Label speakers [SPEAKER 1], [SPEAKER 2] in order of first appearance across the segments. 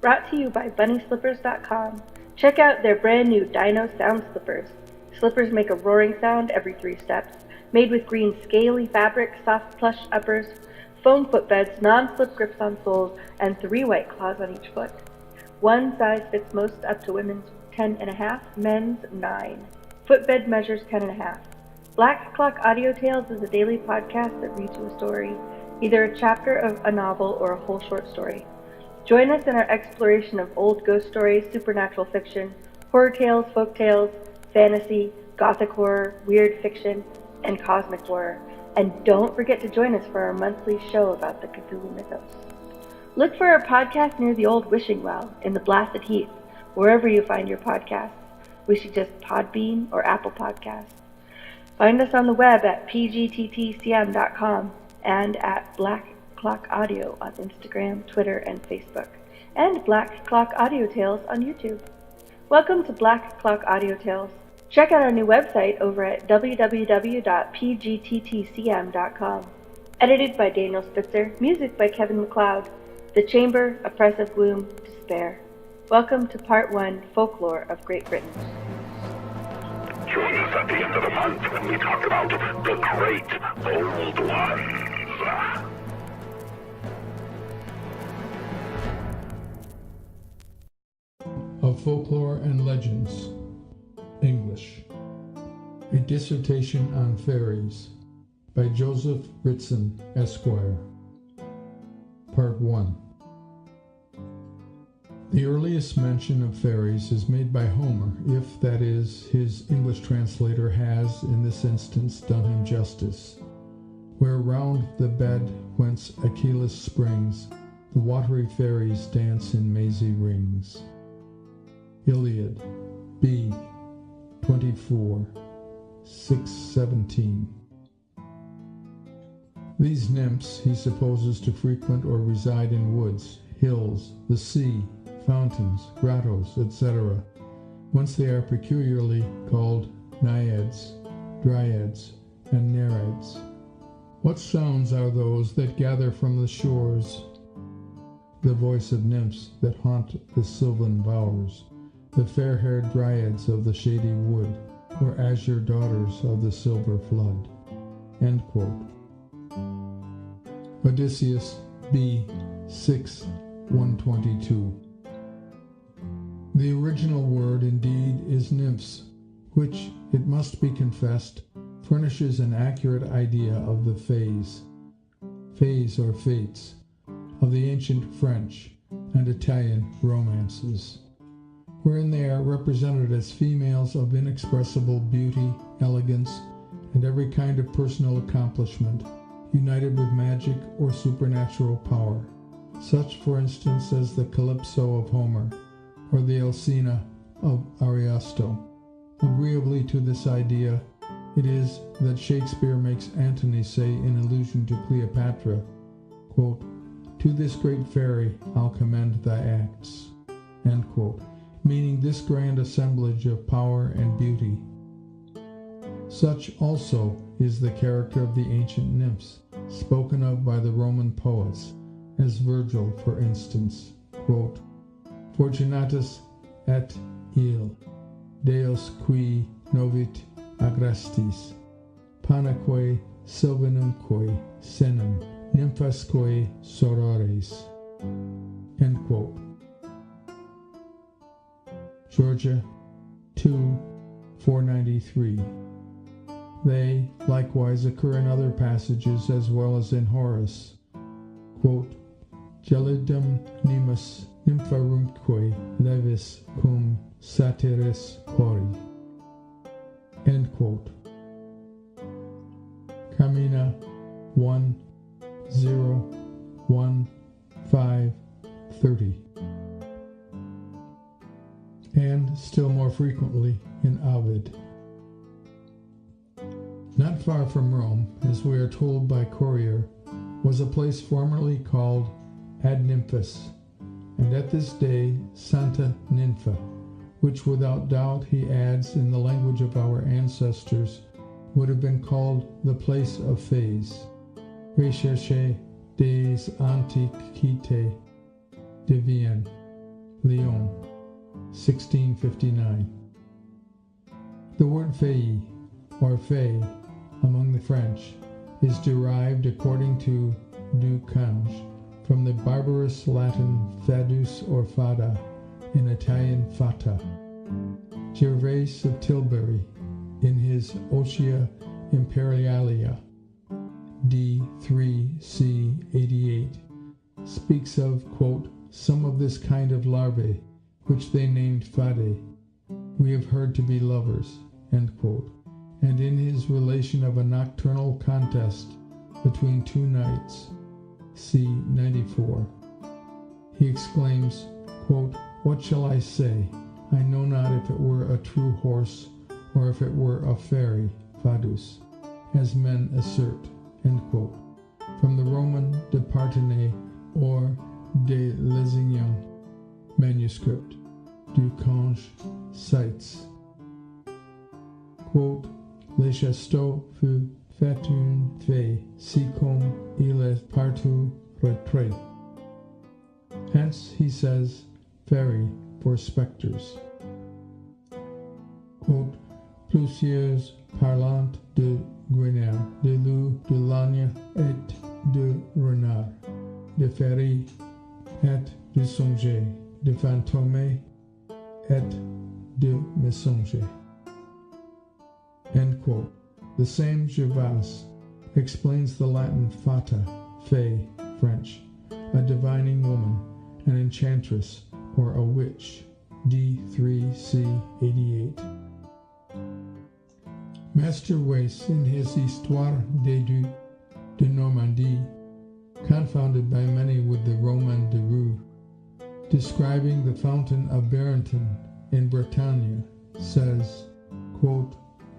[SPEAKER 1] Brought to you by BunnySlippers.com. Check out their brand new Dino sound slippers. Slippers make a roaring sound every 3 steps. Made with green scaly fabric, soft plush uppers, foam footbeds, non-slip grips on soles, and 3 white claws on each foot. One size fits most up to women's 10.5, men's 9. Footbed measures 10.5. Black Clock Audio Tales is a daily podcast that reads you a story, either a chapter of a novel or a whole short story. Join us in our exploration of old ghost stories, supernatural fiction, horror tales, folk tales, fantasy, gothic horror, weird fiction, and cosmic horror. And don't forget to join us for our monthly show about the Cthulhu Mythos. Look for our podcast near the old wishing well in the blasted heath, wherever you find your podcasts. We suggest Podbean or Apple Podcasts. Find us on the web at pgttcm.com and at Black Clock Audio on Instagram, Twitter, and Facebook, and Black Clock Audio Tales on YouTube. Welcome to Black Clock Audio Tales. Check out our new website over at www.pgttcm.com. Edited by Daniel Spitzer, music by Kevin MacLeod. The Chamber, Oppressive Gloom, Despair. Welcome to Part 1, Folklore of Great Britain.
[SPEAKER 2] Join us at the end of the month when we talk about the great old ones.
[SPEAKER 3] Of Folklore and Legends, English. A Dissertation on Fairies by Joseph Ritson, Esquire. Part 1. The earliest mention of fairies is made by Homer, if, that is, his English translator has, in this instance, done him justice, where round the bed whence Achilles springs, the watery fairies dance in mazy rings. Iliad, B. 24, 6:17. These nymphs he supposes to frequent or reside in woods, hills, the sea, fountains, grottos, etc., whence they are peculiarly called naiads, dryads, and nereids. What sounds are those that gather from the shores? The voice of nymphs that haunt the sylvan bowers, the fair-haired dryads of the shady wood, or azure daughters of the silver flood. End quote. Odysseus, B. 6, 122. The original word, indeed, is nymphs, which, it must be confessed, furnishes an accurate idea of the fays or fates, of the ancient French and Italian romances, wherein they are represented as females of inexpressible beauty, elegance, and every kind of personal accomplishment, united with magic or supernatural power, such, for instance, as the Calypso of Homer, or the Alcina of Ariosto. Agreeably to this idea, it is that Shakespeare makes Antony say in allusion to Cleopatra, quote, "To this great fairy I'll commend thy acts," end quote, meaning this grand assemblage of power and beauty. Such also is the character of the ancient nymphs, spoken of by the Roman poets, as Virgil, for instance, quote, "Fortunatus et il, Deus qui novit agrestis, panaque sylvanumque senem, nymphasque sorores," end quote. Georgia 2, 493. They likewise occur in other passages as well as in Horace. Quote, "Gelidum nimus nympharumque levis cum satyris cori." End quote. Carmina 1, 0, 1, 5, 30. And still more frequently in Ovid. Not far from Rome, as we are told by Courier, was a place formerly called Ad Nymphas, and at this day Santa Nympha, which without doubt, he adds, in the language of our ancestors, would have been called the place of fays. Recherche des Antiquités Divines, Lyon, 1659. The word fée, or fée, among the French, is derived, according to Du Cange, from the barbarous Latin fadus or fada, in Italian fata. Gervase of Tilbury, in his Otia Imperialia, D3C 88, speaks of, quote, some of this kind of larvae, which they named fade, we have heard to be lovers, end quote. And in his relation of a nocturnal contest between two knights, c. 94, he exclaims, quote, what shall I say? I know not if it were a true horse, or if it were a fairy, fadus, as men assert, end quote. From the Roman de Parthenay or de Lesignan manuscript, Du Cange cites, quote, le chasteau fut fait une fée, si comme il est partout retrait. Hence, he says, fairy for spectres. Quote, plusieurs parlant de Grenelle, de loup, de l'âne et de renard, de fairy et de songe, de fantôme et de mensonge. End quote. The same Gervase explains the Latin fata, fée, French, a divining woman, an enchantress, or a witch, D3C 88. Master Weiss, in his Histoire des Dieux de Normandie, confounded by many with the Roman de Rue, describing the fountain of Barenton in Bretagne, says, quote,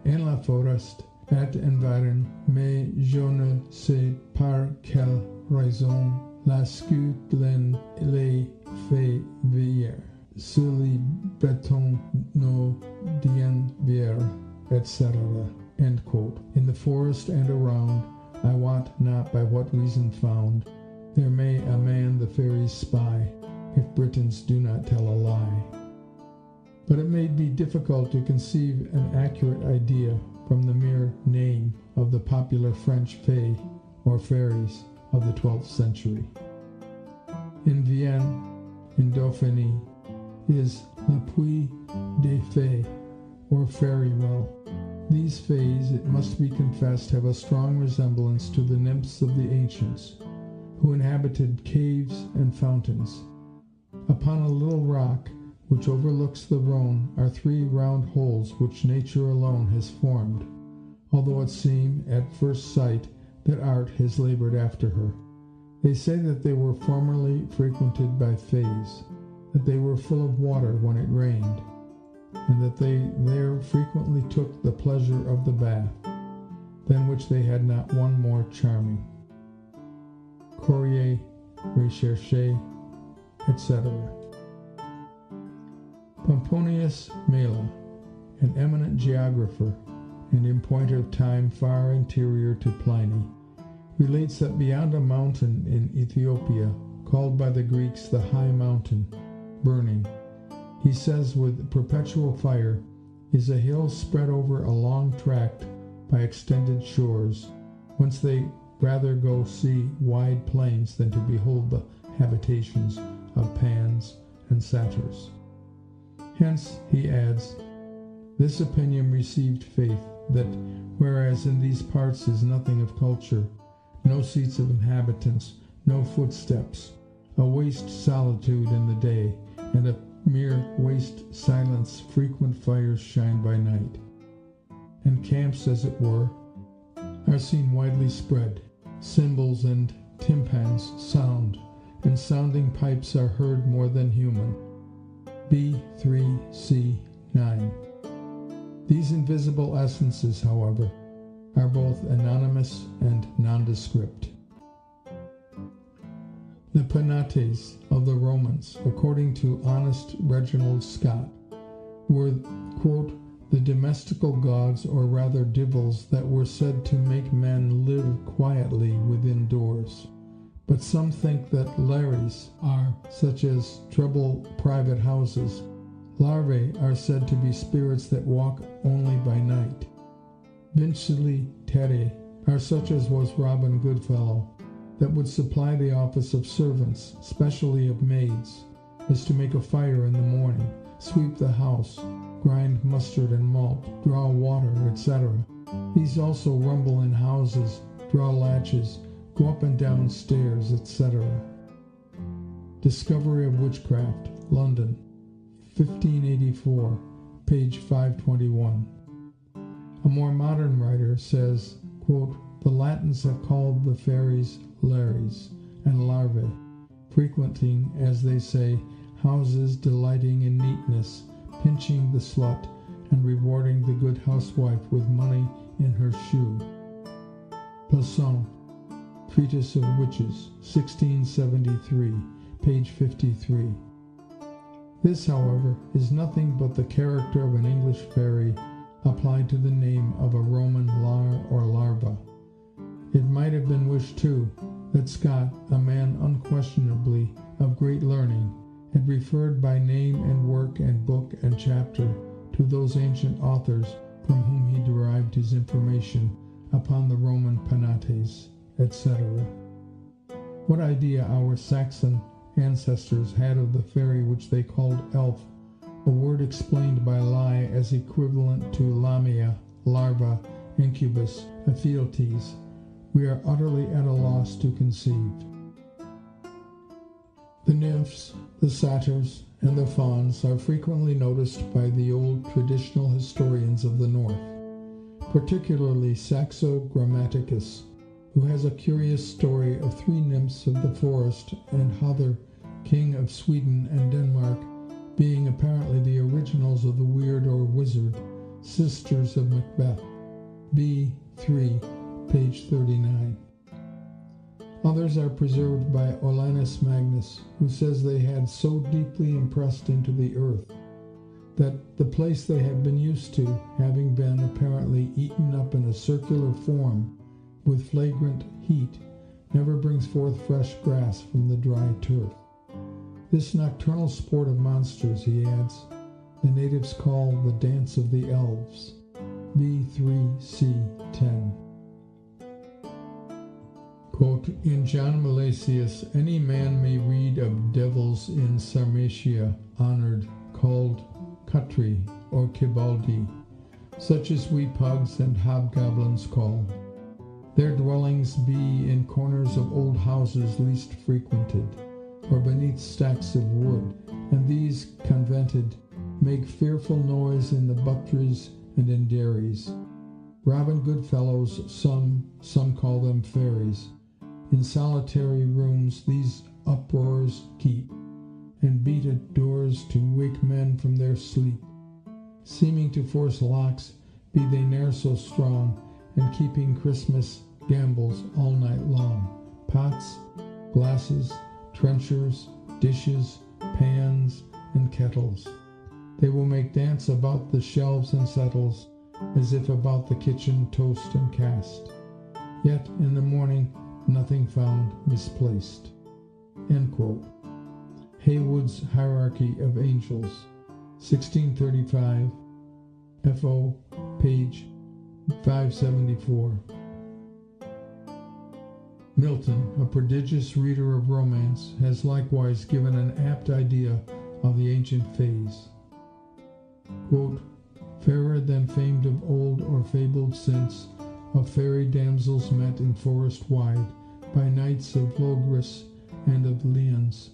[SPEAKER 3] en la forest et environ, mais je ne sais par quelle raison, la scutlen les fait vivre, sur les Bretons no dien vivre, etc. End quote. In the forest and around, I wot not by what reason found, there may a man the fairies spy, if Britons do not tell a lie. But it may be difficult to conceive an accurate idea from the mere name of the popular French fée, or fairies, of the 12th century. In Vienne, in Dauphiny, is Le Puits des Fées, or fairy well. These fays, it must be confessed, have a strong resemblance to the nymphs of the ancients, who inhabited caves and fountains. Upon a little rock, which overlooks the Rhone, are 3 round holes which nature alone has formed, although it seem, at first sight, that art has labored after her. They say that they were formerly frequented by fays, that they were full of water when it rained, and that they there frequently took the pleasure of the bath, than which they had not one more charming. Courrier, Recherche, etc. Pomponius Mela, an eminent geographer, and in point of time far anterior to Pliny, relates that beyond a mountain in Ethiopia, called by the Greeks the High Mountain, burning, he says with perpetual fire, is a hill spread over a long tract by extended shores, whence they rather go see wide plains than to behold the habitations of Pans and Satyrs. Hence, he adds, this opinion received faith, that whereas in these parts is nothing of culture, no seats of inhabitants, no footsteps, a waste solitude in the day, and a mere waste silence, frequent fires shine by night, and camps, as it were, are seen widely spread, cymbals and tympans sound, and sounding pipes are heard more than human. B3C 9. These invisible essences, however, are both anonymous and nondescript. The Penates of the Romans, according to honest Reginald Scott, were, quote, the domestical gods, or rather divils, that were said to make men live quietly within doors, but some think that lares are, such as treble private houses. Larvae are said to be spirits that walk only by night. Vinculi terrae are such as was Robin Goodfellow, that would supply the office of servants, especially of maids, is to make a fire in the morning, sweep the house, grind mustard and malt, draw water, etc. These also rumble in houses, draw latches, go up and down stairs, etc. Discovery of Witchcraft, London, 1584, page 521. A more modern writer says, quote, "The Latins have called the fairies lares and larvae, frequenting, as they say, houses delighting in neatness, pinching the slut, and rewarding the good housewife with money in her shoe." Poussin, Treatise of Witches, 1673, page 53. This, however, is nothing but the character of an English fairy applied to the name of a Roman lar or larva. It might have been wished, too, that Scott, a man unquestionably of great learning, had referred by name and work and book and chapter to those ancient authors from whom he derived his information upon the Roman penates, etc. What idea our Saxon ancestors had of the fairy which they called elf, a word explained by Lai as equivalent to lamia, larva, incubus, ephialtes, we are utterly at a loss to conceive. The nymphs, the satyrs, and the fauns are frequently noticed by the old traditional historians of the North, particularly Saxo Grammaticus, who has a curious story of 3 nymphs of the forest and Hother, king of Sweden and Denmark, being apparently the originals of the weird or wizard, sisters of Macbeth. B3, page 39. Others are preserved by Olanus Magnus, who says they had so deeply impressed into the earth that the place they have been used to, having been apparently eaten up in a circular form with flagrant heat, never brings forth fresh grass from the dry turf. This nocturnal sport of monsters, he adds, the natives call the dance of the elves. B3C10. Quote, in John Milesius, any man may read of devils in Sarmatia honored, called Cutri or Kibaldi, such as we pugs and hobgoblins call. Their dwellings be in corners of old houses least frequented, or beneath stacks of wood, and these convented make fearful noise in the buttries and in dairies. Robin Goodfellow's some call them fairies. In solitary rooms these uproars keep, and beat at doors to wake men from their sleep, seeming to force locks, be they ne'er so strong, and keeping Christmas gambols all night long. Pots, glasses, trenchers, dishes, pans, and kettles. They will make dance about the shelves and settles, as if about the kitchen toast and cast. Yet in the morning nothing found misplaced. End quote. Haywood's Hierarchy of Angels, 1635, F.O., page 574. Milton, a prodigious reader of romance, has likewise given an apt idea of the ancient fays. Quote, fairer than famed of old or fabled since, of fairy damsels met in forest wide, by knights of Logres and of Leons,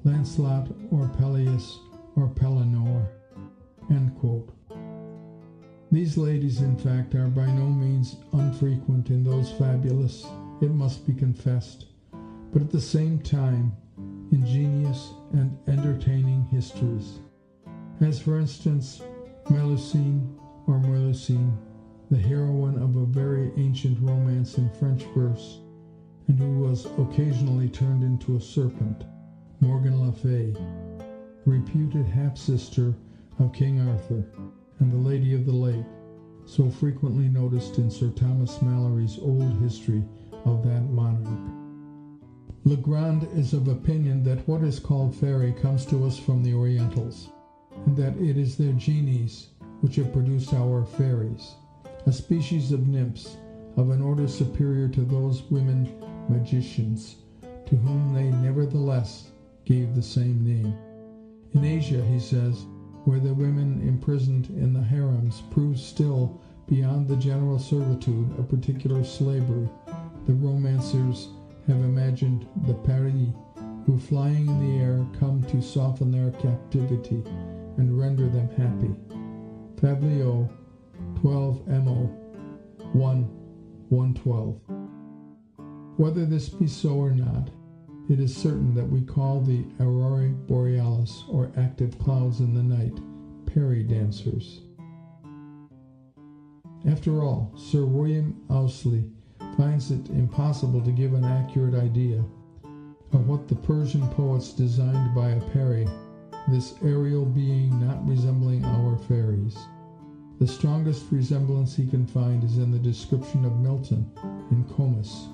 [SPEAKER 3] Lancelot or Peleus or Pellinore. End quote. These ladies, in fact, are by no means unfrequent in those fabulous, it must be confessed, but at the same time ingenious and entertaining histories, as for instance Melusine or Melusine, the heroine of a very ancient romance in French verse, and who was occasionally turned into a serpent, Morgan Le Fay, reputed half-sister of King Arthur, and the Lady of the Lake, so frequently noticed in Sir Thomas Malory's old history of that monarch. Legrand is of opinion that what is called fairy comes to us from the Orientals, and that it is their genies which have produced our fairies, a species of nymphs of an order superior to those women magicians, to whom they nevertheless gave the same name. In Asia, he says, where the women imprisoned in the harems prove still beyond the general servitude of particular slavery, the romancers have imagined the Peri, who flying in the air come to soften their captivity and render them happy. Fabliaux, 12 Mo. 1:112. Whether this be so or not, it is certain that we call the aurorae borealis, or active clouds in the night, Peri dancers. After all, Sir William Ouseley finds it impossible to give an accurate idea of what the Persian poets designed by a Peri, this aerial being not resembling our fairies. The strongest resemblance he can find is in the description of Milton in Comus.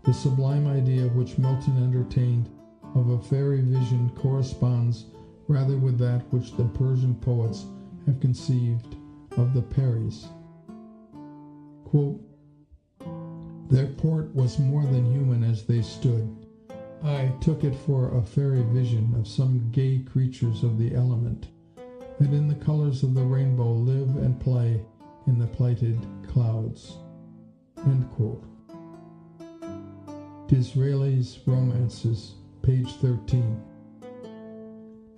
[SPEAKER 3] The sublime idea which Milton entertained of a fairy vision corresponds rather with that which the Persian poets have conceived of the Peris. Quote, "Their port was more than human as they stood. I took it for a fairy vision of some gay creatures of the element, that in the colors of the rainbow live and play in the plighted clouds." End quote. Disraeli's Romances, page 13.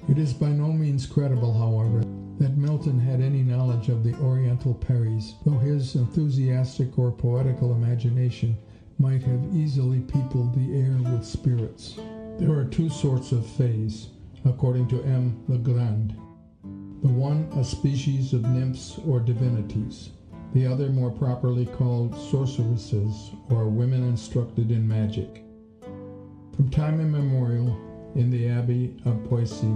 [SPEAKER 3] It is by no means credible, however, that Milton had any knowledge of the Oriental Peris, though his enthusiastic or poetical imagination might have easily peopled the air with spirits. There are two sorts of fays, according to M. Legrand. The one a species of nymphs or divinities, the other more properly called sorceresses, or women instructed in magic. From time immemorial, in the Abbey of Poissy,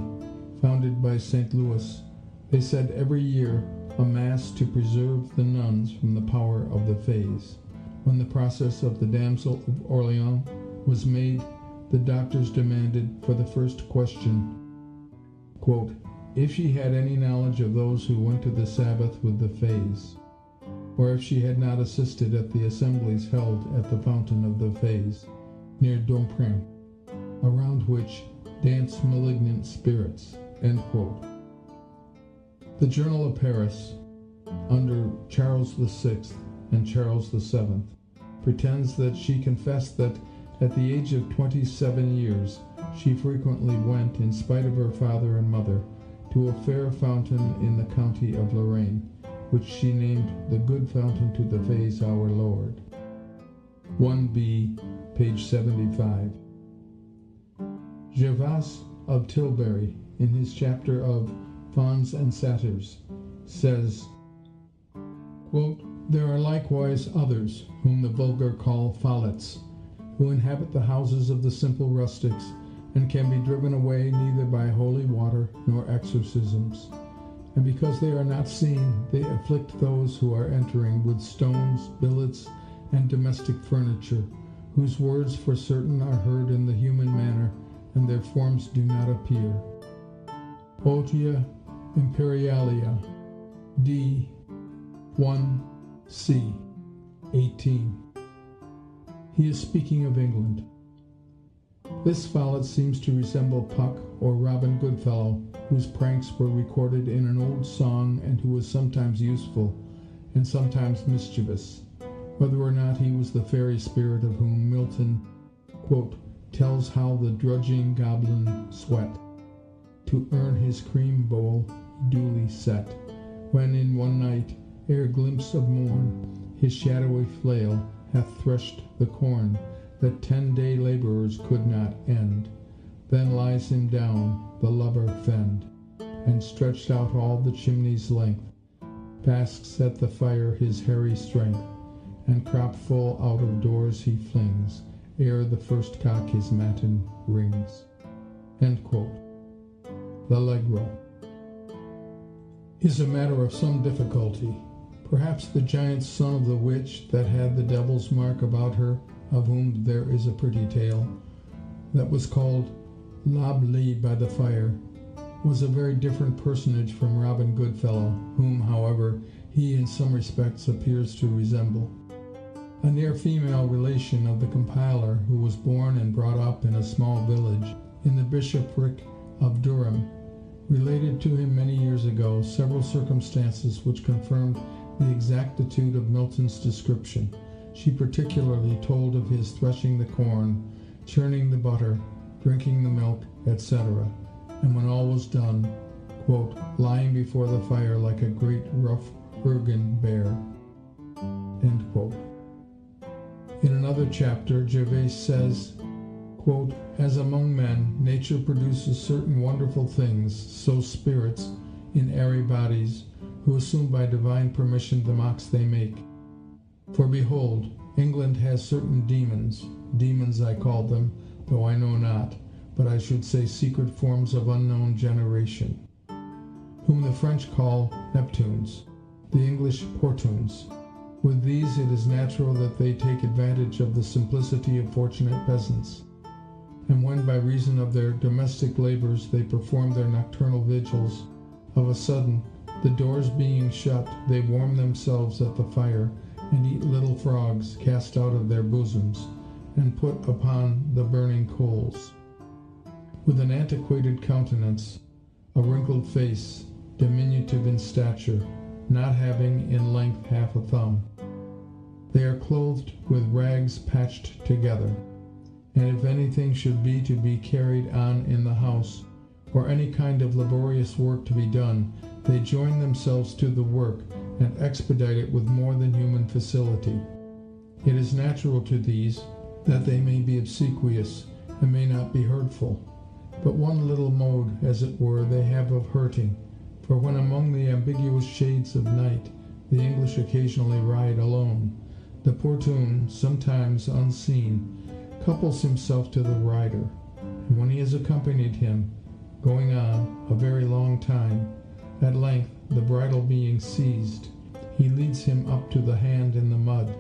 [SPEAKER 3] founded by St. Louis, they said every year a mass to preserve the nuns from the power of the fays. When the process of the Damsel of Orleans was made, the doctors demanded for the first question, quote, if she had any knowledge of those who went to the Sabbath with the fays, or if she had not assisted at the assemblies held at the Fountain of the Fays, near Domprem, around which dance malignant spirits. End quote. The Journal of Paris, under Charles VI and Charles VII, pretends that she confessed that at the age of 27 years she frequently went, in spite of her father and mother, to a fair fountain in the county of Lorraine, which she named the Good Fountain to the Fays Our Lord. 1b, page 75. Gervase of Tilbury, in his chapter of Fauns and Satyrs, says, quote, there are likewise others, whom the vulgar call follets, who inhabit the houses of the simple rustics, and can be driven away neither by holy water nor exorcisms. And because they are not seen, they afflict those who are entering with stones, billets, and domestic furniture, whose words for certain are heard in the human manner, and their forms do not appear. Otia Imperialia, D. 1c. 18. He is speaking of England. This follet seems to resemble Puck or Robin Goodfellow, whose pranks were recorded in an old song and who was sometimes useful and sometimes mischievous, whether or not he was the fairy spirit of whom Milton, quote, tells how the drudging goblin sweat to earn his cream bowl duly set, when in one night, ere glimpse of morn, his shadowy flail hath threshed the corn that 10-day laborers could not end. Then lies him down, the lubber fend, and stretched out all the chimney's length, basks at the fire his hairy strength, and crop full out of doors he flings, ere the first cock his matin rings. End quote. L'Allegro is a matter of some difficulty. Perhaps the giant son of the witch that had the devil's mark about her, of whom there is a pretty tale, that was called Lob Lee by the fire, was a very different personage from Robin Goodfellow, whom, however, he in some respects appears to resemble. A near female relation of the compiler, who was born and brought up in a small village in the bishopric of Durham, related to him many years ago several circumstances which confirmed the exactitude of Milton's description. She particularly told of his threshing the corn, churning the butter, drinking the milk, etc., and when all was done, quote, lying before the fire like a great rough Urgan bear, end quote. In another chapter, Gervais says, quote, as among men, nature produces certain wonderful things, so spirits, in airy bodies, who assume by divine permission the mocks they make. For behold, England has certain demons I call them, though I know not, but I should say secret forms of unknown generation, whom the French call Neptunes, the English Portunes. With these it is natural that they take advantage of the simplicity of fortunate peasants, and when by reason of their domestic labors they perform their nocturnal vigils, of a sudden, the doors being shut, they warm themselves at the fire, and eat little frogs cast out of their bosoms, and put upon the burning coals. With an antiquated countenance, a wrinkled face, diminutive in stature, not having in length half a thumb. They are clothed with rags patched together, and if anything should be to be carried on in the house, or any kind of laborious work to be done, they join themselves to the work, and expedite it with more than human facility. It is natural to these that they may be obsequious, and may not be hurtful. But one little mode, as it were, they have of hurting, for when among the ambiguous shades of night, the English occasionally ride alone, the Portune, sometimes unseen, couples himself to the rider, and when he has accompanied him, going on a very long time, at length, the bridle being seized, he leads him up to the hand in the mud,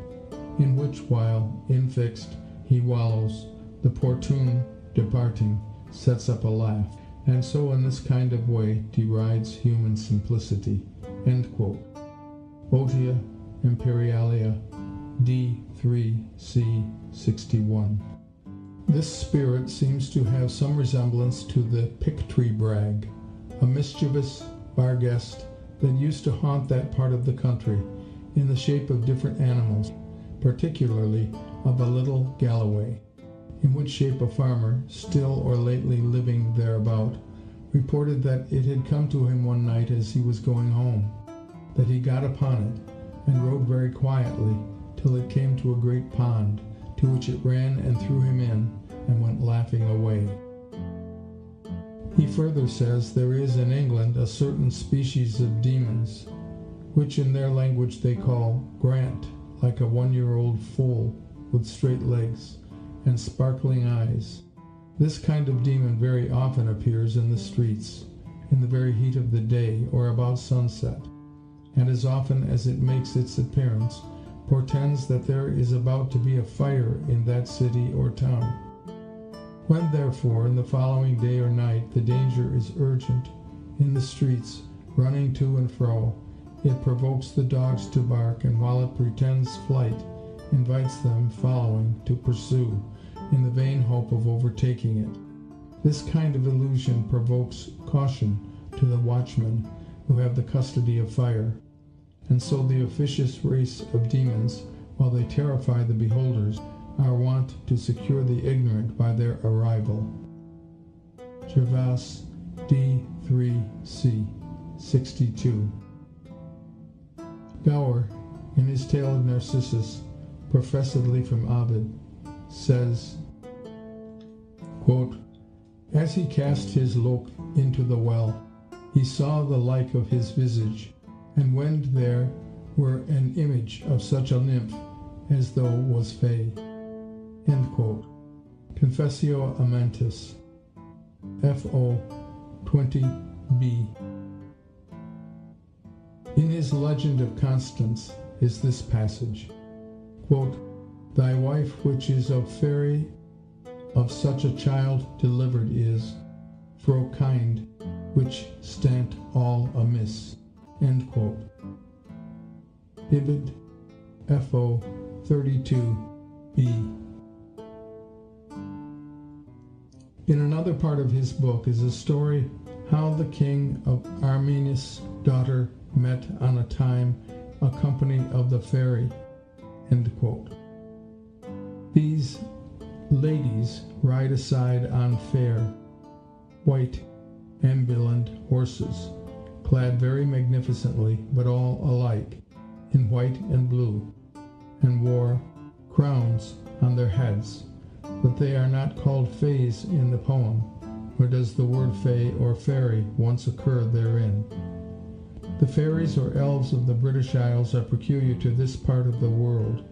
[SPEAKER 3] in which while, infixed, he wallows, the Portune, departing, sets up a laugh, and so in this kind of way derides human simplicity. End quote. Otia Imperialia D3C 61. This spirit seems to have some resemblance to the pick-tree brag, a mischievous barguest that used to haunt that part of the country, in the shape of different animals, particularly of a little Galloway, in which shape a farmer, still or lately living thereabout, reported that it had come to him one night as he was going home, that he got upon it, and rode very quietly, till it came to a great pond, to which it ran and threw him in, and went laughing away. He further says there is in England a certain species of demons, which in their language they call Grant, like a 1-year-old foal with straight legs and sparkling eyes. This kind of demon very often appears in the streets, in the very heat of the day or about sunset, and as often as it makes its appearance, portends that there is about to be a fire in that city or town. When, therefore, in the following day or night, the danger is urgent, in the streets, running to and fro, it provokes the dogs to bark, and while it pretends flight, invites them, following, to pursue, in the vain hope of overtaking it. This kind of illusion provokes caution to the watchmen who have the custody of fire, and so the officious race of demons, while they terrify the beholders, are wont to secure the ignorant by their arrival. Gervais D3C 62. Gower, in his tale of Narcissus, professedly from Ovid, says, quote, as he cast his loke into the well, he saw the like of his visage, and wend there were an image of such a nymph as though was fay. End quote. Confessio Amantis, F.O. 20b. In his Legend of Constance is this passage, quote, thy wife which is of fairy of such a child delivered is, fro kind, which stant all amiss. End quote. Ibid, FO 32b. In another part of his book is a story how the king of Armenius' daughter met on a time a company of the fairy. End quote. These ladies ride aside on fair, white, ambulant horses, clad very magnificently, but all alike, in white and blue, and wore crowns on their heads. But they are not called fays in the poem, nor does the word fay or fairy once occur therein. The fairies or elves of the British Isles are peculiar to this part of the world,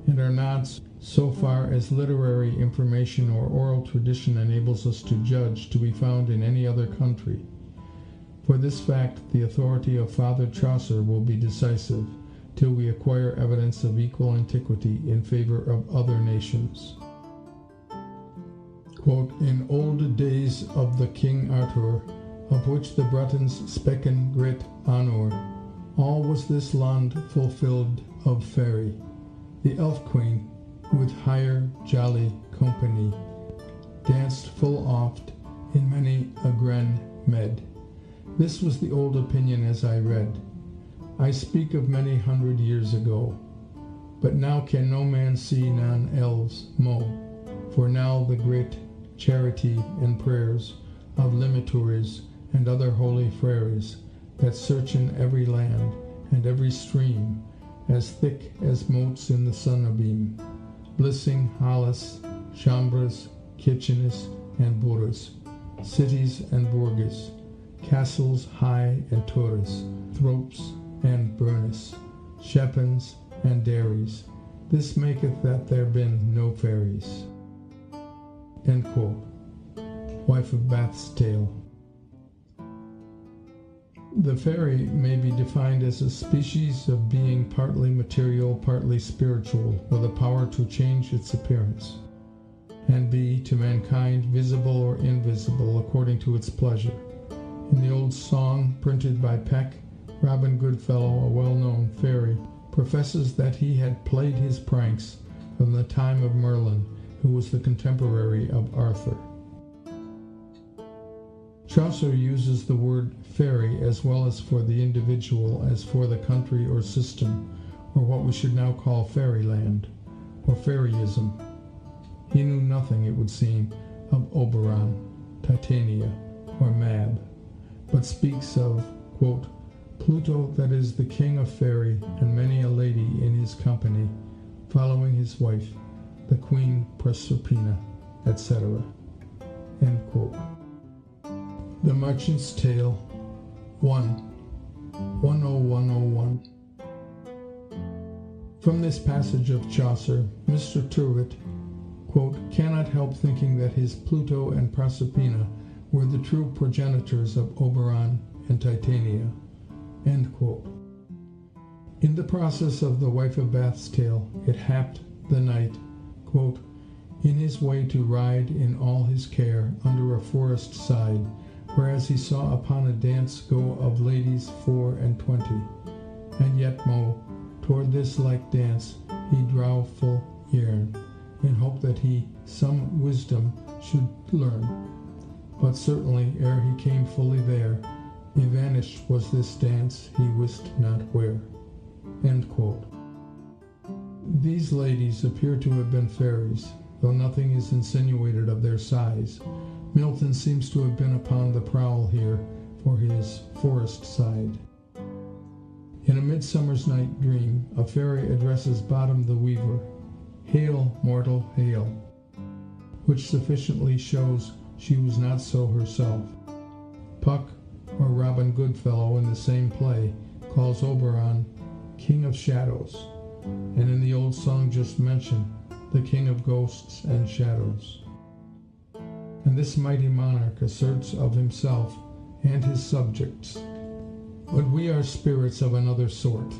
[SPEAKER 3] and are not, so far as literary information or oral tradition enables us to judge, to be found in any other country. For this fact, the authority of Father Chaucer will be decisive, till we acquire evidence of equal antiquity in favor of other nations. Quote, in old days of the King Arthur, of which the Bretons speken great honour, all was this land fulfilled of fairy. The elf queen, with higher jolly company, danced full oft in many a gren med. This was the old opinion as I read. I speak of many 100 years ago. But now can no man see non-elves mo, for now the great charity and prayers of limitories and other holy frères that search in every land and every stream, as thick as motes in the sunbeam, blissing halles, chambres, kitchenes, and boroughs, cities and bourges, castles high and torres, thropes and burnes, schepens and dairies. This maketh that there been no fairies. End quote. Wife of Bath's Tale. The fairy may be defined as a species of being partly material, partly spiritual, with a power to change its appearance, and be, to mankind, visible or invisible according to its pleasure. In the old song printed by Peck, Robin Goodfellow, a well-known fairy, professes that he had played his pranks from the time of Merlin, who was the contemporary of Arthur. Chaucer uses the word fairy as well as for the individual as for the country or system, or what we should now call fairyland, or fairyism. He knew nothing, it would seem, of Oberon, Titania, or Mab, but speaks of, quote, Pluto that is the king of fairy, and many a lady in his company, following his wife, the queen Proserpina, etc. End quote. The Merchant's Tale 10101. From this passage of Chaucer, Mr. Tyrwhitt, quote, cannot help thinking that his Pluto and Proserpina were the true progenitors of Oberon and Titania. End quote. In the process of the Wife of Bath's Tale, it happed the knight, quote, in his way to ride in all his care under a forest side, whereas he saw upon a dance go of ladies 24, and yet mo, toward this like dance he drow full yearn, in hope that he some wisdom should learn. But certainly ere he came fully there, evanished was this dance he wist not where. End quote. These ladies appear to have been fairies, though nothing is insinuated of their size. Milton seems to have been upon the prowl here for his forest side. In A Midsummer's Night Dream, a fairy addresses Bottom the Weaver, Hail, mortal, hail, which sufficiently shows she was not so herself. Puck, or Robin Goodfellow in the same play, calls Oberon King of Shadows, and in the old song just mentioned, the King of Ghosts and Shadows. And this mighty monarch asserts of himself and his subjects, but we are spirits of another sort.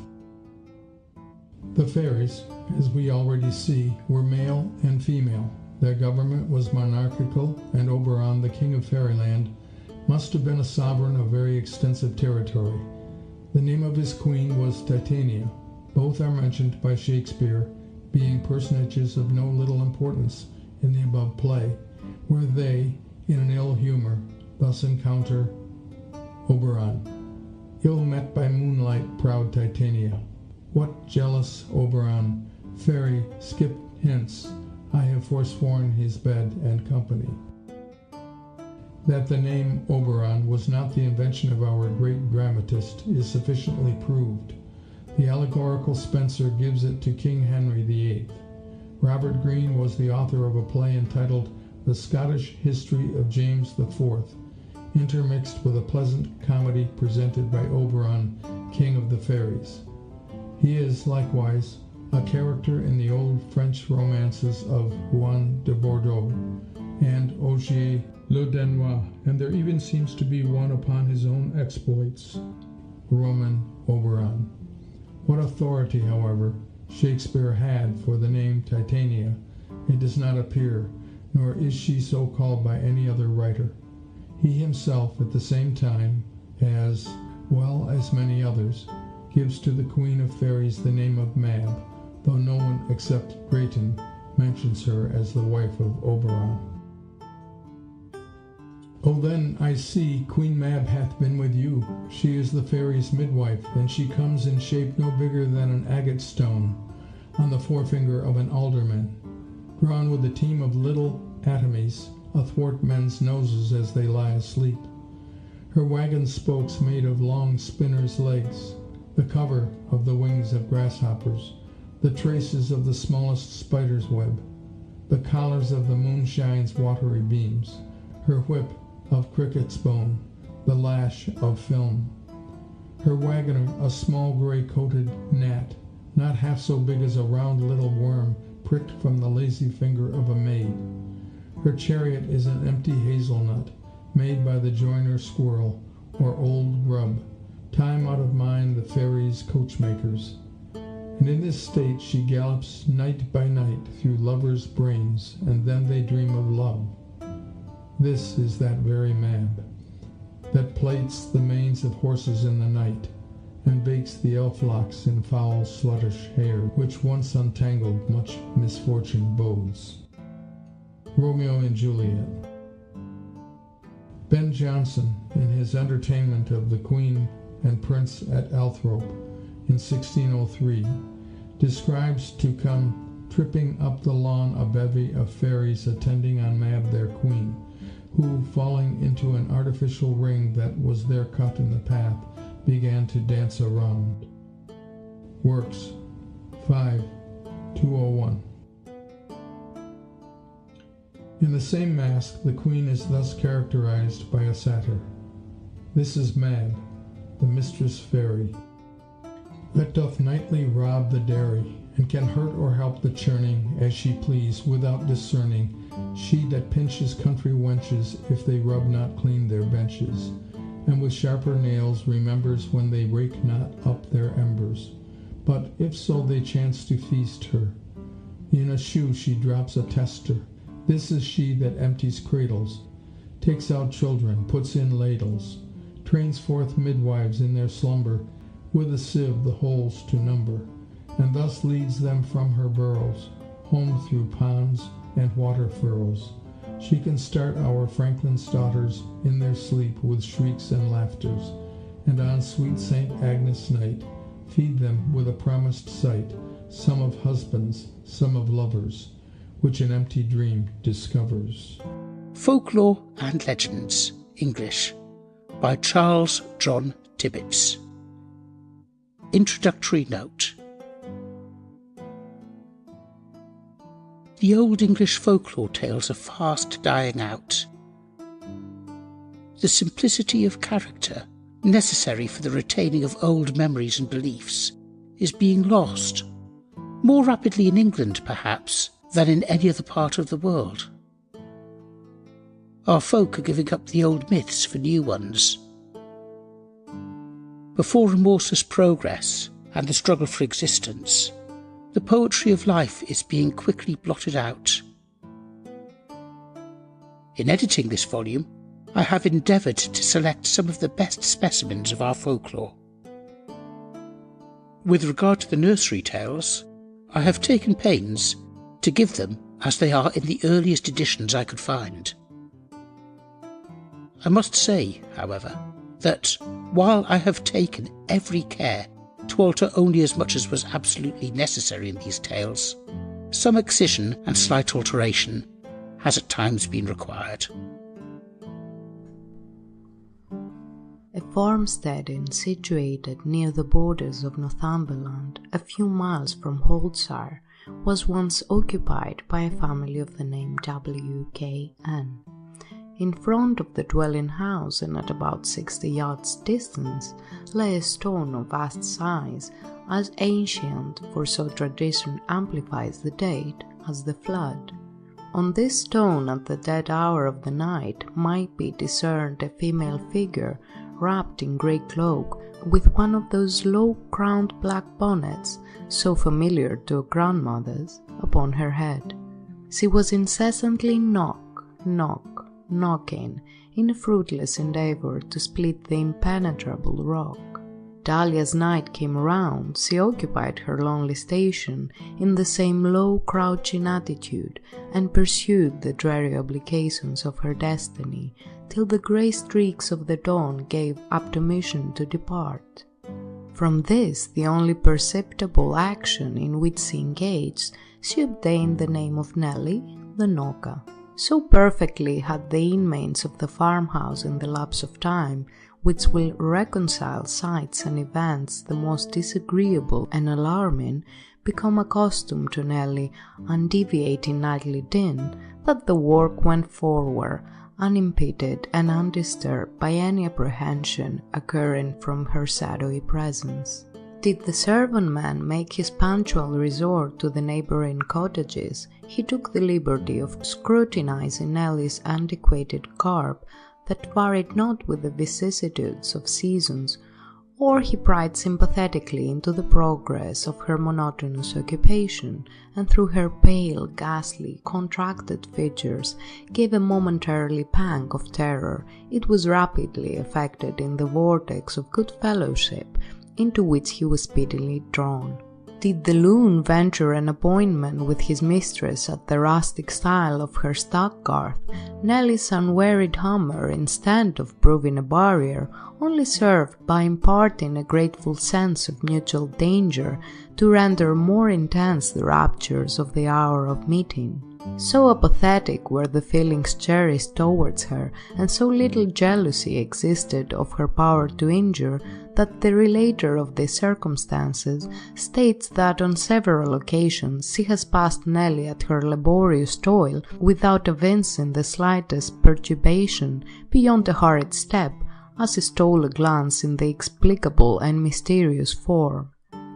[SPEAKER 3] The fairies, as we already see, were male and female, Their government was monarchical, and Oberon, the king of fairyland, must have been a sovereign of very extensive territory. The name of his queen was Titania. Both are mentioned by Shakespeare, being personages of no little importance in the above play, where they, in an ill humor, thus encounter Oberon. Ill met by moonlight, proud Titania. What jealous Oberon, fairy, skip hence, I have forsworn his bed and company. That the name Oberon was not the invention of our great dramatist is sufficiently proved. The allegorical Spenser gives it to King Henry VIII. Robert Greene was the author of a play entitled The Scottish History of James IV, intermixed with a pleasant comedy presented by Oberon, King of the Fairies. He is, likewise, a character in the old French romances of Juan de Bordeaux and Ogier le Danois, and there even seems to be one upon his own exploits, Roman Oberon. What authority, however, Shakespeare had for the name Titania, it does not appear, nor is she so called by any other writer. He himself, at the same time, as well as many others, gives to the Queen of Fairies the name of Mab, though no one except Drayton mentions her as the wife of Oberon. Oh, then, I see, Queen Mab hath been with you. She is the fairies' midwife, and she comes in shape no bigger than an agate stone, on the forefinger of an alderman, drawn with a team of little atomies athwart men's noses as they lie asleep. Her wagon spokes made of long spinners' legs, the cover of the wings of grasshoppers, the traces of the smallest spider's web, the collars of the moonshine's watery beams, her whip of cricket's bone, the lash of film. Her wagoner a small gray-coated gnat, not half so big as a round little worm pricked from the lazy finger of a maid. Her chariot is an empty hazelnut, made by the joiner squirrel, or old grub, time out of mind the fairies' coachmakers. And in this state she gallops night by night through lovers' brains, and then they dream of love. This is that very Mab, that plaits the manes of horses in the night, and bakes the elf locks in foul sluttish hair, which once untangled much misfortune bodes. Romeo and Juliet. Ben Jonson, in his entertainment of the Queen and Prince at Althorpe in 1603, describes to come tripping up the lawn a bevy of fairies attending on Mab their queen, who, falling into an artificial ring that was there cut in the path, began to dance around. Works 5:201. In the same masque, the queen is thus characterized by a satyr. This is Mab, the mistress fairy, that doth nightly rob the dairy, and can hurt or help the churning, as she please, without discerning, she that pinches country wenches, if they rub not clean their benches, and with sharper nails remembers when they rake not up their embers. But if so they chance to feast her, in a shoe she drops a tester. This is she that empties cradles, takes out children, puts in ladles, trains forth midwives in their slumber, with a sieve the holes to number, and thus leads them from her burrows, home through ponds and water furrows. She can start our Franklin's daughters in their sleep with shrieks and laughters, and on sweet St. Agnes' night feed them with a promised sight, some of husbands, some of lovers, which an empty dream discovers.
[SPEAKER 4] Folklore and Legends, English, by Charles John Tibbets. Introductory note. The old English folklore tales are fast dying out. The simplicity of character necessary for the retaining of old memories and beliefs is being lost, more rapidly in England perhaps than in any other part of the world. Our folk are giving up the old myths for new ones. Before remorseless progress and the struggle for existence, the poetry of life is being quickly blotted out. In editing this volume, I have endeavoured to select some of the best specimens of our folklore. With regard to the nursery tales, I have taken pains to give them as they are in the earliest editions I could find. I must say, however, that while I have taken every care to alter only as much as was absolutely necessary in these tales, some excision and slight alteration has at times been required.
[SPEAKER 5] A farmstead inn situated near the borders of Northumberland, a few miles from Holtshire, was once occupied by a family of the name W.K.N. In front of the dwelling house and at about 60 yards distance lay a stone of vast size, as ancient, for so tradition amplifies the date, as the flood. On this stone at the dead hour of the night might be discerned a female figure wrapped in grey cloak, with one of those low-crowned black bonnets, so familiar to grandmothers, upon her head. She was incessantly knocking, in a fruitless endeavour to split the impenetrable rock. Dahlia's night came round, she occupied her lonely station in the same low crouching attitude, and pursued the dreary obligations of her destiny, till the grey streaks of the dawn gave admonition to depart. From this, the only perceptible action in which she engaged, she obtained the name of Nelly the Knocker. So perfectly had the inmates of the farmhouse in the lapse of time, which will reconcile sights and events the most disagreeable and alarming, become accustomed to Nelly undeviating nightly din, that the work went forward unimpeded and undisturbed by any apprehension occurring from her shadowy presence. Did the servant man make his punctual resort to the neighbouring cottages, he took the liberty of scrutinizing Nelly's antiquated garb that varied not with the vicissitudes of seasons, or he pried sympathetically into the progress of her monotonous occupation, and through her pale, ghastly, contracted features gave a momentarily pang of terror. It was rapidly effected in the vortex of good fellowship into which he was speedily drawn. Did the loon venture an appointment with his mistress at the rustic stile of her stock-garth, Nelly's unwearied humour, instead of proving a barrier, only served, by imparting a grateful sense of mutual danger, to render more intense the raptures of the hour of meeting. So apathetic were the feelings cherished towards her, and so little jealousy existed of her power to injure, that the relater of the circumstances states that on several occasions she has passed Nelly at her laborious toil without evincing the slightest perturbation beyond a hurried step, as he stole a glance in the explicable and mysterious form.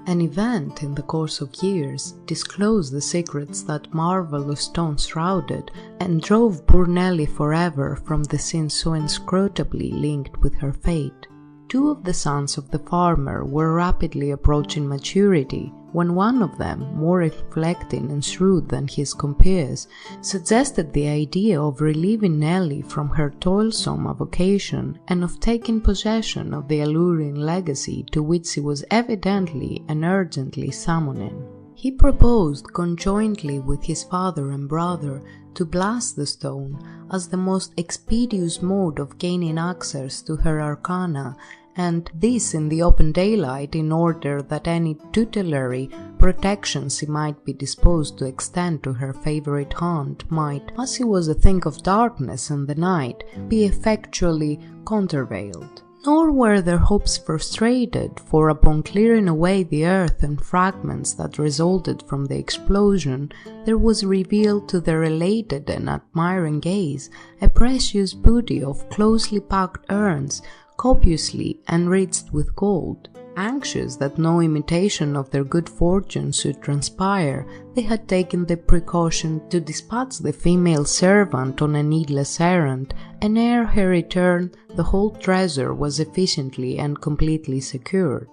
[SPEAKER 5] An event in the course of years disclosed the secrets that marvellous stone shrouded, and drove poor Nelly forever from the scene so inscrutably linked with her fate. Two of the sons of the farmer were rapidly approaching maturity, when one of them, more reflecting and shrewd than his compeers, suggested the idea of relieving Nelly from her toilsome avocation, and of taking possession of the alluring legacy to which she was evidently and urgently summoning. He proposed, conjointly with his father and brother, to blast the stone, as the most expeditious mode of gaining access to her arcana, and this in the open daylight, in order that any tutelary protection she might be disposed to extend to her favourite haunt might, as she was a thing of darkness and the night, be effectually countervailed. Nor were their hopes frustrated, for upon clearing away the earth and fragments that resulted from the explosion, there was revealed to their elated and admiring gaze a precious booty of closely packed urns, copiously enriched with gold. Anxious that no imitation of their good fortune should transpire, they had taken the precaution to dispatch the female servant on a needless errand, and ere her return the whole treasure was efficiently and completely secured.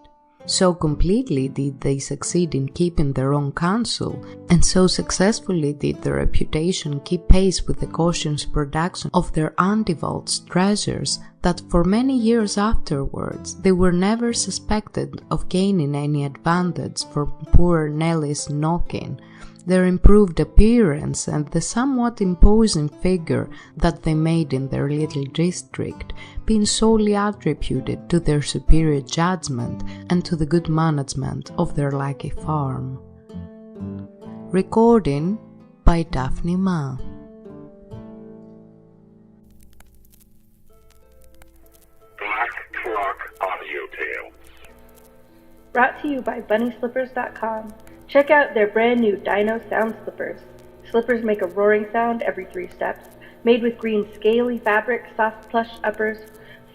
[SPEAKER 5] So completely did they succeed in keeping their own counsel, and so successfully did their reputation keep pace with the cautious production of their undivulged treasures, that for many years afterwards they were never suspected of gaining any advantage for poor Nellie's knocking. Their improved appearance and the somewhat imposing figure that they made in their little district being solely attributed to their superior judgment and to the good management of their lucky farm. Recording by Daphne Ma.
[SPEAKER 2] Black Clock Audio Tales.
[SPEAKER 1] Brought to you by BunnySlippers.com. Check out their brand new Dino sound slippers. Slippers make a roaring sound every 3 steps. Made with green scaly fabric, soft plush uppers,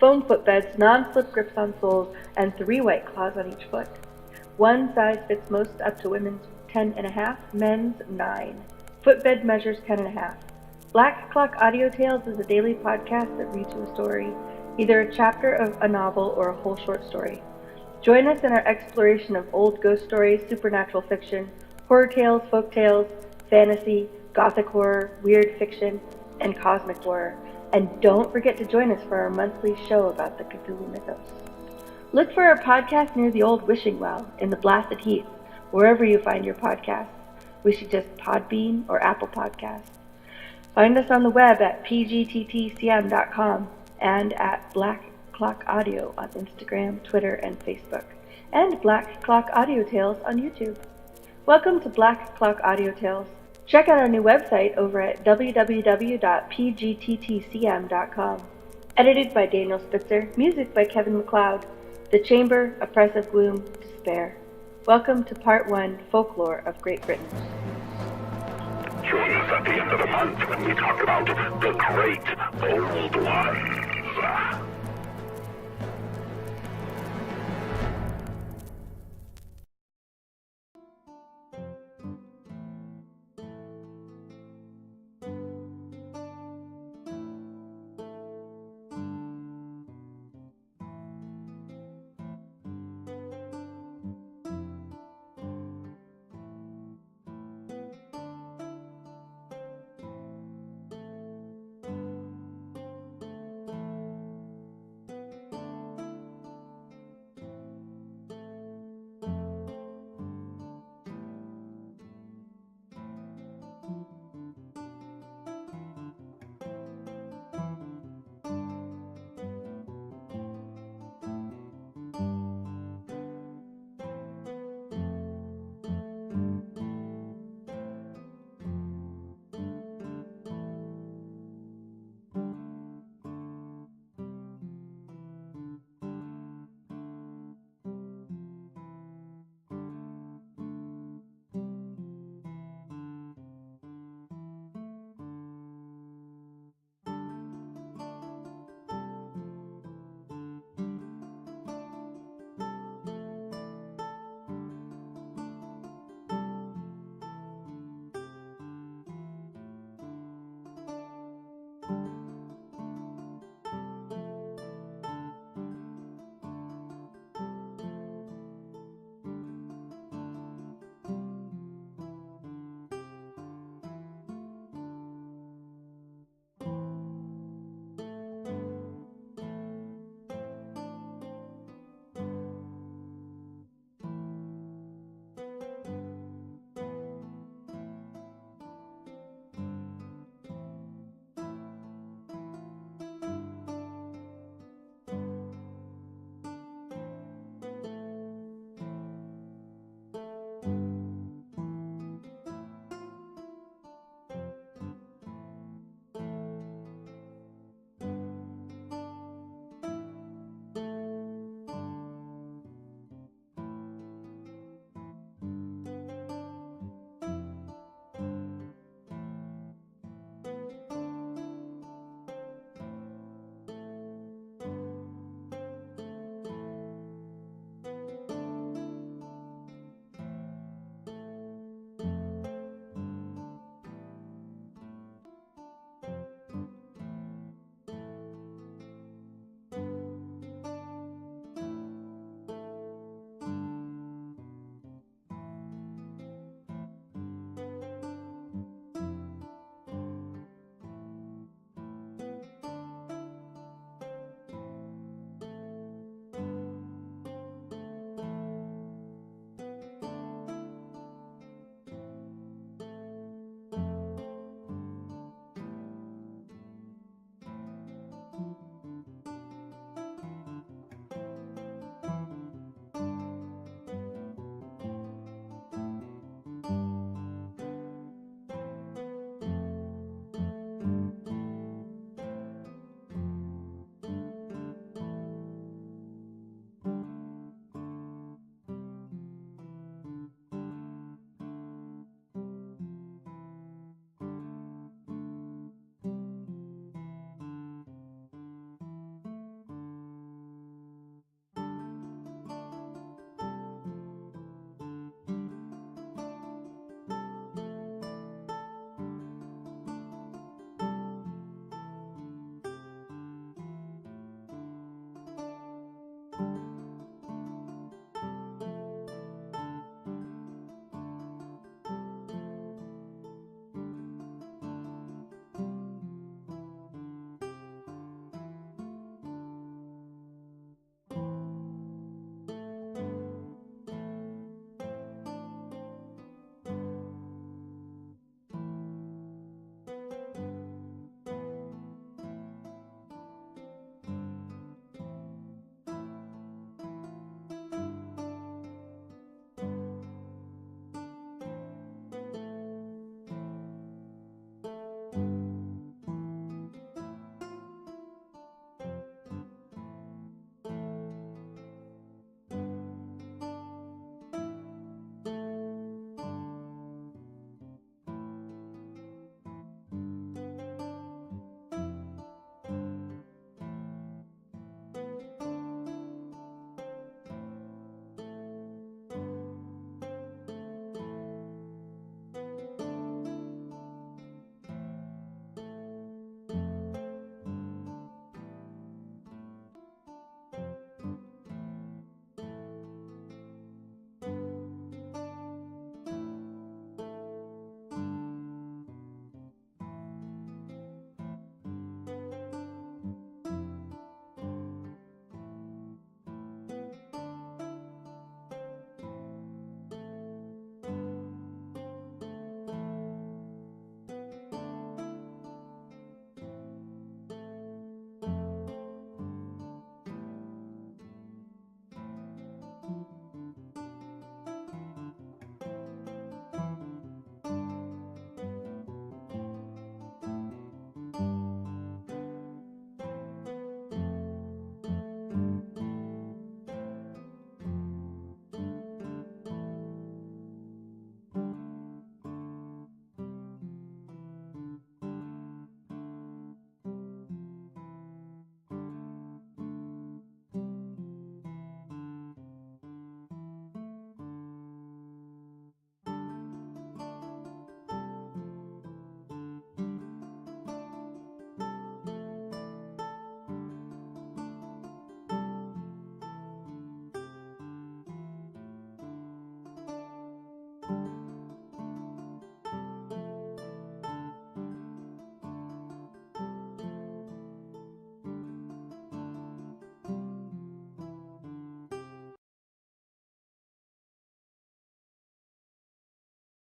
[SPEAKER 1] foam footbeds, non-slip grips on soles, and 3 white claws on each foot. One size fits most up to women's 10.5, men's 9. Footbed measures 10.5. Black Clock Audio Tales is a daily podcast that reads you a story, either a chapter of a novel or a whole short story. Join us in our exploration of old ghost stories, supernatural fiction, horror tales, folk tales, fantasy, gothic horror, weird fiction, and cosmic horror. And don't forget to join us for our monthly show about the Cthulhu Mythos. Look for our podcast near the old wishing well in the blasted heath, wherever you find your podcasts. We suggest Podbean or Apple Podcasts. Find us on the web at pgttcm.com and at Black Clock Audio on Instagram, Twitter, and Facebook, and Black Clock Audio Tales on YouTube. Welcome to Black Clock Audio Tales. Check out our new website over at www.pgttcm.com. Edited by Daniel Spitzer, music by Kevin MacLeod. The Chamber, Oppressive Gloom, Despair. Welcome to Part 1, Folklore of Great Britain.
[SPEAKER 2] Join us at the end of the month when we talk about the great old ones.